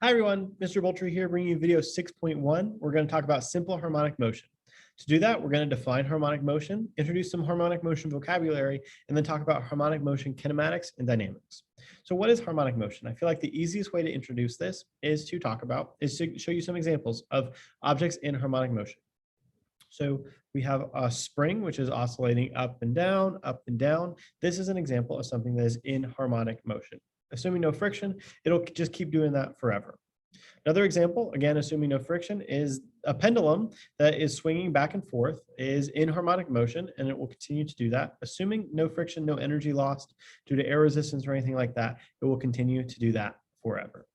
Hi everyone, Mr. Boltri here bringing you video 6.1. We're going to talk about simple harmonic motion. To do that, we're going to define harmonic motion, introduce some harmonic motion vocabulary, and then talk about harmonic motion kinematics and dynamics. So what is harmonic motion? I feel like the easiest way to introduce this is to show you some examples of objects in harmonic motion. So we have a spring, which is oscillating up and down, up and down. This is an example of something that is in harmonic motion. Assuming no friction, it'll just keep doing that forever. Another example, again, assuming no friction, is a pendulum that is swinging back and forth, is in harmonic motion, and it will continue to do that. Assuming no friction, no energy lost due to air resistance or anything like that, it will continue to do that forever.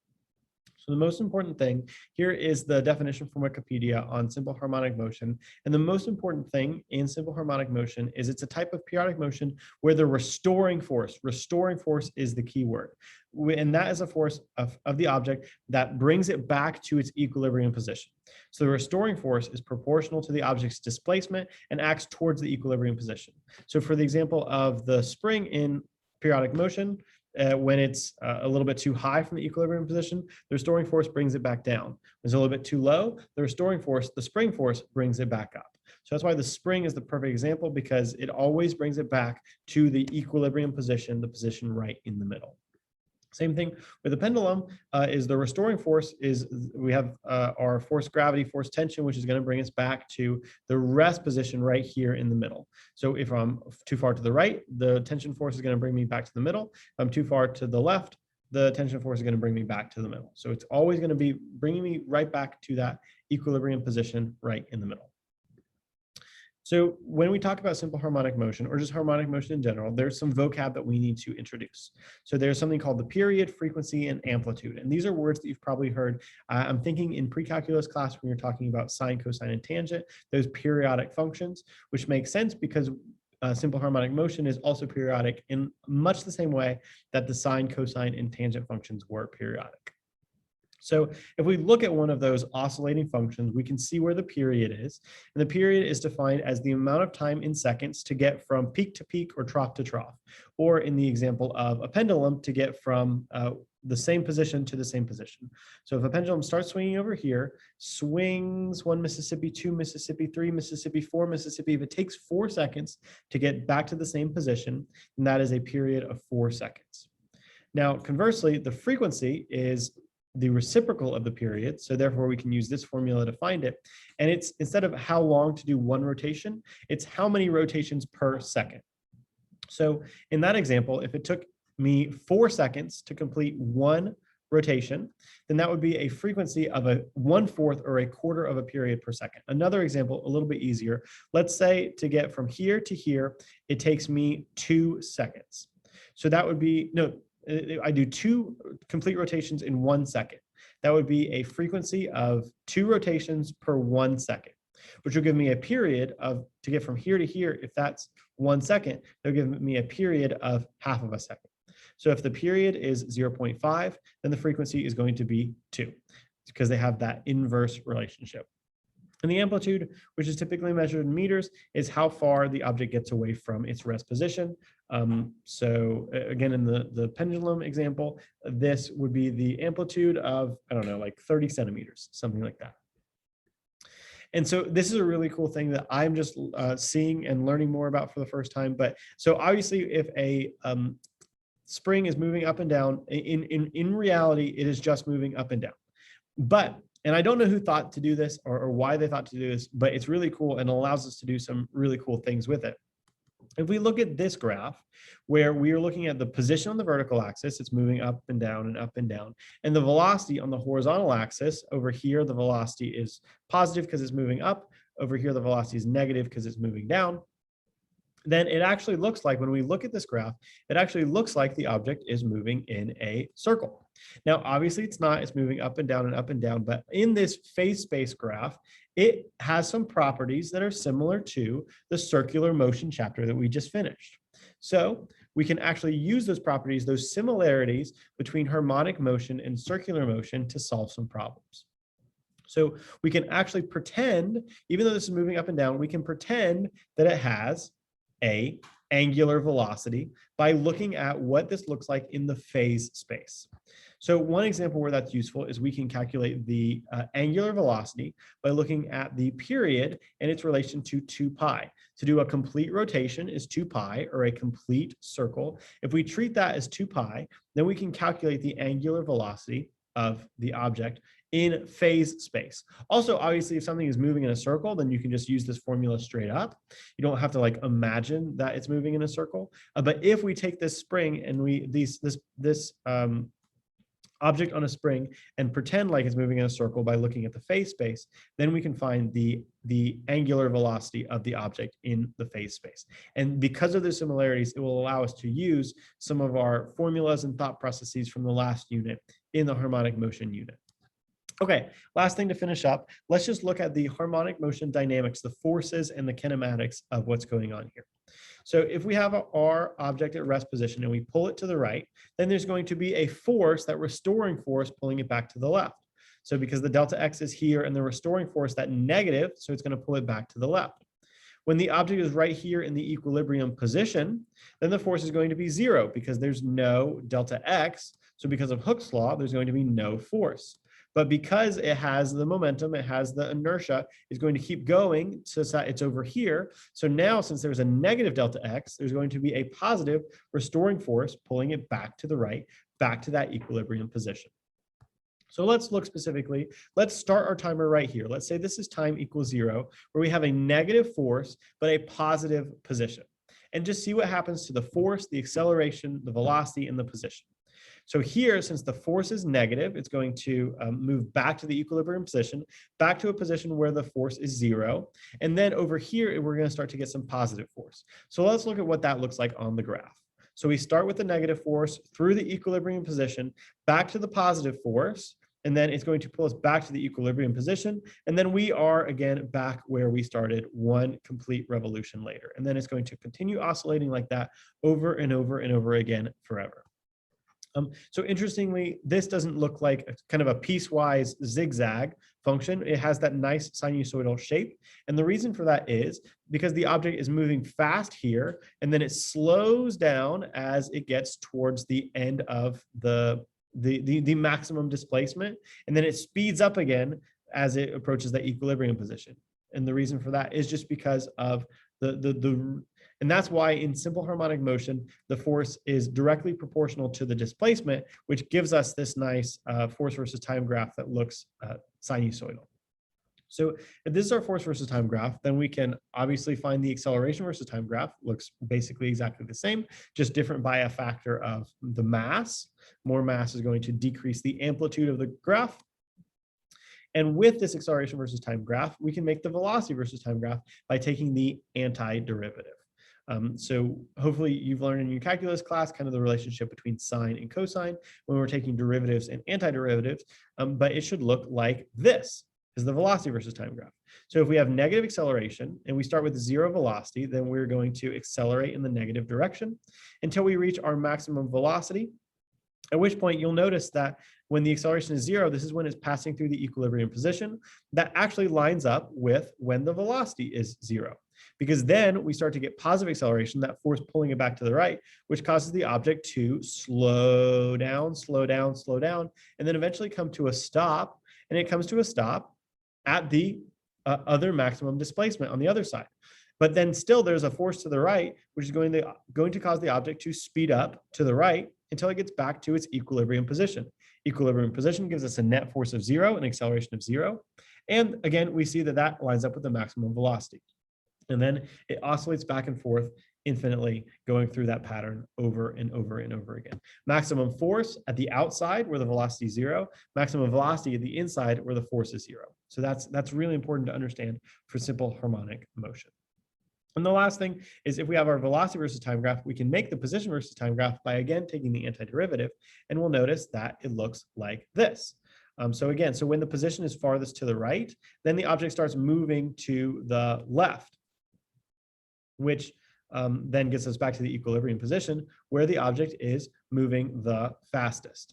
So the most important thing here is the definition from Wikipedia on simple harmonic motion. And the most important thing in simple harmonic motion is it's a type of periodic motion where the restoring force is the key word. And that is a force of the object that brings it back to its equilibrium position. So the restoring force is proportional to the object's displacement and acts towards the equilibrium position. So for the example of the spring in periodic motion, when it's a little bit too high from the equilibrium position, the restoring force brings it back down. When it's a little bit too low, the spring force brings it back up. So that's why the spring is the perfect example, because it always brings it back to the equilibrium position, the position right in the middle. Same thing with the pendulum is the restoring force is we have our force gravity, force tension, which is going to bring us back to the rest position right here in the middle. So if I'm too far to the right, the tension force is going to bring me back to the middle. If I'm too far to the left, the tension force is going to bring me back to the middle. So it's always going to be bringing me right back to that equilibrium position right in the middle. So when we talk about simple harmonic motion or just harmonic motion in general, there's some vocab that we need to introduce. So there's something called the period, frequency, and amplitude. And these are words that you've probably heard. I'm thinking in pre-calculus class when you're talking about sine, cosine, and tangent, those periodic functions, which makes sense because simple harmonic motion is also periodic in much the same way that the sine, cosine, and tangent functions were periodic. So if we look at one of those oscillating functions, we can see where the period is. And the period is defined as the amount of time in seconds to get from peak to peak or trough to trough, or in the example of a pendulum, to get from the same position to the same position. So if a pendulum starts swinging over here, swings 1 Mississippi, 2 Mississippi, 3 Mississippi, 4 Mississippi, if it takes 4 seconds to get back to the same position, then that is a period of 4 seconds. Now, conversely, the frequency is the reciprocal of the period. So therefore we can use this formula to find it. And it's instead of how long to do one rotation, it's how many rotations per second. So in that example, if it took me 4 seconds to complete one rotation, then that would be a frequency of a 1/4 or a quarter of a period per second. Another example, a little bit easier. Let's say to get from here to here, it takes me 2 seconds. So that would be, I do 2 complete rotations in 1 second. That would be a frequency of 2 rotations per 1 second, which will give me a period of, to get from here to here, if that's 1 second, they'll give me a period of half of a second. So if the period is 0.5, then the frequency is going to be 2, because they have that inverse relationship. And the amplitude, which is typically measured in meters, is how far the object gets away from its rest position. So again, in the pendulum example, this would be the amplitude of, I don't know, like 30 centimeters, something like that. And so this is a really cool thing that I'm just seeing and learning more about for the first time. But so obviously if a spring is moving up and down, in reality, it is just moving up and down. But and I don't know who thought to do this or why they thought to do this, but it's really cool and allows us to do some really cool things with it. If we look at this graph, where we are looking at the position on the vertical axis, it's moving up and down and up and down. And the velocity on the horizontal axis, over here, the velocity is positive because it's moving up. Over here, the velocity is negative because it's moving down. Then it actually looks like, when we look at this graph, it actually looks like the object is moving in a circle. Now, obviously it's not, it's moving up and down, but in this phase space graph, it has some properties that are similar to the circular motion chapter that we just finished. So we can actually use those properties, those similarities between harmonic motion and circular motion to solve some problems. So we can actually pretend, even though this is moving up and down, we can pretend that it has a angular velocity by looking at what this looks like in the phase space. So one example where that's useful is we can calculate the angular velocity by looking at the period and its relation to 2 pi. To do a complete rotation is 2 pi, or a complete circle. If we treat that as 2 pi, then we can calculate the angular velocity of the object in phase space. Also, obviously, if something is moving in a circle, then you can just use this formula straight up. You don't have to like imagine that it's moving in a circle. But if we take this spring and this object on a spring and pretend like it's moving in a circle by looking at the phase space, then we can find the angular velocity of the object in the phase space. And because of the similarities, it will allow us to use some of our formulas and thought processes from the last unit in the harmonic motion unit. Okay, last thing to finish up, let's just look at the harmonic motion dynamics, the forces and the kinematics of what's going on here. So if we have our object at rest position and we pull it to the right, then there's going to be a force, that restoring force, pulling it back to the left. So because the delta x is here and the restoring force, that negative, so it's going to pull it back to the left. When the object is right here in the equilibrium position, then the force is going to be 0 because there's no delta x. So because of Hooke's law, there's going to be no force. But because it has the momentum, it has the inertia, it's going to keep going so that it's over here. So now, since there's a negative delta x, there's going to be a positive restoring force pulling it back to the right, back to that equilibrium position. So let's look specifically. Let's start our timer right here. Let's say this is time equals 0, where we have a negative force, but a positive position. And just see what happens to the force, the acceleration, the velocity, and the position. So here, since the force is negative, it's going to move back to the equilibrium position, back to a position where the force is 0. And then over here, we're going to start to get some positive force. So let's look at what that looks like on the graph. So we start with the negative force through the equilibrium position, back to the positive force, and then it's going to pull us back to the equilibrium position. And then we are, again, back where we started, one complete revolution later. And then it's going to continue oscillating like that over and over and over again forever. So interestingly, this doesn't look like a kind of a piecewise zigzag function. It has that nice sinusoidal shape. And the reason for that is because the object is moving fast here, and then it slows down as it gets towards the end of the maximum displacement. And then it speeds up again as it approaches that equilibrium position. And the reason for that is just because of and that's why in simple harmonic motion, the force is directly proportional to the displacement, which gives us this nice force versus time graph that looks sinusoidal. So if this is our force versus time graph, then we can obviously find the acceleration versus time graph. Looks basically exactly the same, just different by a factor of the mass. More mass is going to decrease the amplitude of the graph. And with this acceleration versus time graph, we can make the velocity versus time graph by taking the antiderivative. So hopefully you've learned in your calculus class kind of the relationship between sine and cosine when we're taking derivatives and antiderivatives, but it should look like this is the velocity versus time graph. So if we have negative acceleration and we start with 0 velocity, then we're going to accelerate in the negative direction until we reach our maximum velocity, at which point you'll notice that when the acceleration is 0, this is when it's passing through the equilibrium position. That actually lines up with when the velocity is 0. Because then we start to get positive acceleration, that force pulling it back to the right, which causes the object to slow down, slow down, slow down, and then eventually come to a stop. And it comes to a stop at the other maximum displacement on the other side. But then still there's a force to the right, which is going to cause the object to speed up to the right until it gets back to its equilibrium position. Equilibrium position gives us a net force of 0, an acceleration of 0. And again, we see that that lines up with the maximum velocity. And then it oscillates back and forth infinitely, going through that pattern over and over and over again. Maximum force at the outside where the velocity is 0, maximum velocity at the inside where the force is 0. So that's really important to understand for simple harmonic motion. And the last thing is if we have our velocity versus time graph, we can make the position versus time graph by again taking the antiderivative, and we'll notice that it looks like this. So when the position is farthest to the right, then the object starts moving to the left, which then gets us back to the equilibrium position where the object is moving the fastest.